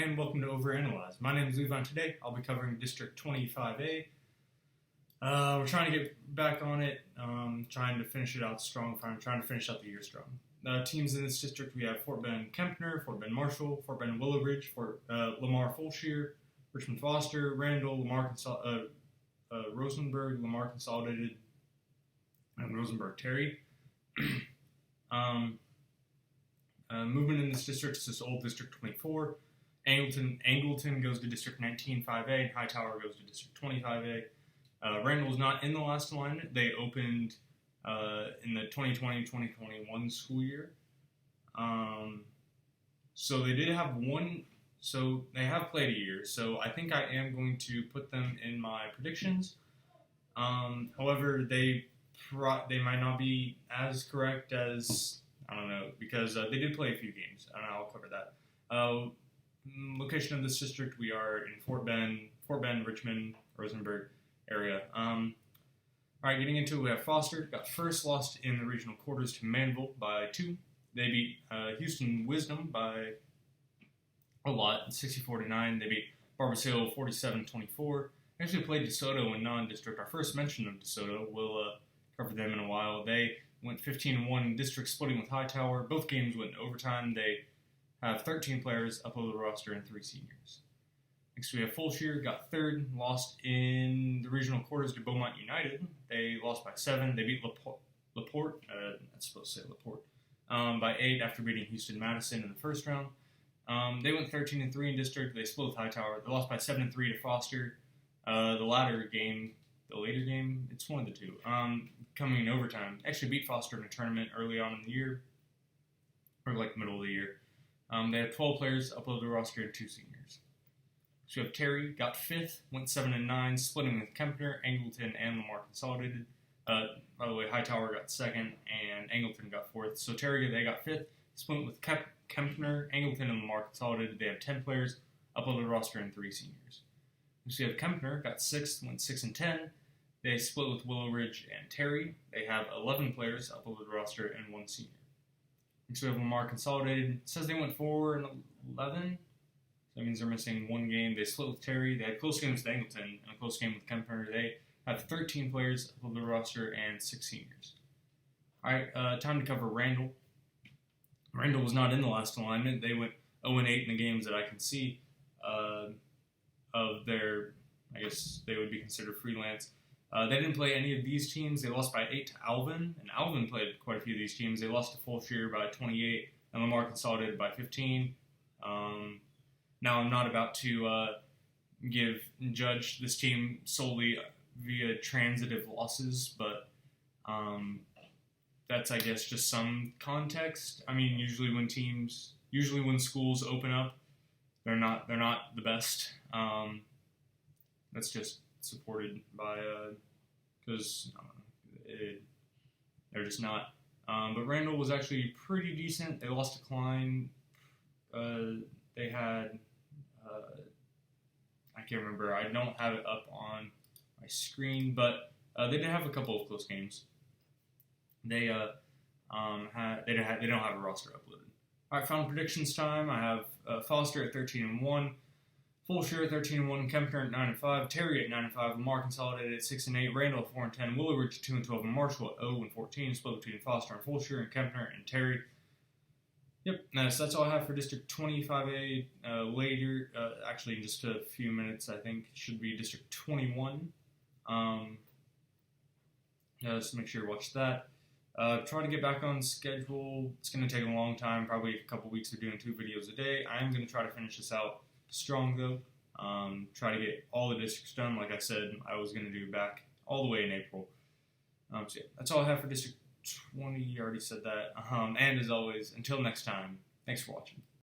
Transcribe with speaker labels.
Speaker 1: and welcome to Overanalyze. My name is Levi, and today I'll be covering District 25A. We're trying to get back on it, trying to finish it out strong, trying to finish out the year strong. Teams in this district, we have Fort Bend Kempner, Fort Bend Marshall, Fort Bend Willow Ridge, Lamar Fulshire, Richmond Foster, Randall, Rosenberg, Lamar Consolidated, and Rosenberg Terry. Movement in this district is this old District 24. Angleton goes to District 19-5A, and Hightower goes to District 25A. Randall is not in the last alignment. They opened in the 2020-2021 school year. So they did have one. So they have played a year. So I think I am going to put them in my predictions. However, they might not be as correct as, I don't know, because they did play a few games, and I'll cover that. Location of this district, we are in Fort Bend, Richmond, Rosenberg area. Alright, getting into it, we have Foster. Got first, lost in the regional quarters to Manville by 2. They beat Houston Wisdom by a lot, 60-49. They beat Barbers Hill 47-24. Actually played DeSoto in non-district. Our first mention of DeSoto, we'll cover them in a while. They went 15-1 in district, splitting with Hightower. Both games went in overtime. They have 13 players up over the roster and 3 seniors. Next we have Fulshire, got third, lost in the regional quarters to Beaumont United. They lost by 7. They beat LaPorte, that's supposed to say LaPorte, by 8 after beating Houston Madison in the first round. They went 13-3 in district. They split with Hightower. They lost by 7-3 to Foster. The later game, it's one of the two, coming in overtime. Actually beat Foster in a tournament early on in the year, or like middle of the year. They have 12 players up over the roster and 2 seniors. So we have Terry, got 5th, went 7-9, splitting with Kempner, Angleton, and Lamar Consolidated. By the way, Hightower got 2nd, and Angleton got 4th. So Terry, they got 5th, split with Kempner, Angleton, and Lamar Consolidated. They have 10 players up over the roster and 3 seniors. So we have Kempner, got 6th, went 6-10. They split with Willow Ridge and Terry. They have 11 players up over the roster and 1 senior. Next we have Lamar Consolidated. It says they went 4-11. So that means they're missing 1 game. They split with Terry. They had close games with Angleton and a close game with Kempner. They have 13 players up over the roster and 6 seniors. Alright, time to cover Randall. Randall was not in the last alignment. They went 0-8 in the games that I can see of their, I guess they would be considered freelance. They didn't play any of these teams. They lost by 8 to Alvin, and Alvin played quite a few of these teams. They lost to Fulshire by 28, and Lamar Consolidated by 15. Now, I'm not about to judge this team solely via transitive losses, but that's, I guess, just some context. I mean, usually when schools open up, they're not the best. That's just supported by because they're just not. But Randall was actually pretty decent. They lost to Klein. They had I can't remember. I don't have it up on my screen, but they did have a couple of close games. They don't have a roster uploaded. All right, final predictions time. I have Foster at 13-1. Fulshire at 13-1, Kempner at 9-5, Terry at 9-5, Lamar Consolidated at 6-8, Randall at 4-10, Willow Ridge 2-12, and Marshall at 0-14, split between Foster and Fulshire, and Kempner and Terry. Yep, so that's all I have for District 25A. Later, actually in just a few minutes, I think, should be District 21. Just make sure you watch that. Try to get back on schedule. It's going to take a long time, probably a couple weeks of doing 2 videos a day. I am going to try to finish this out strong though. Try to get all the districts done. Like I said, I was going to do back all the way in April. So yeah, that's all I have for District 20. I already said that. And as always, until next time, thanks for watching.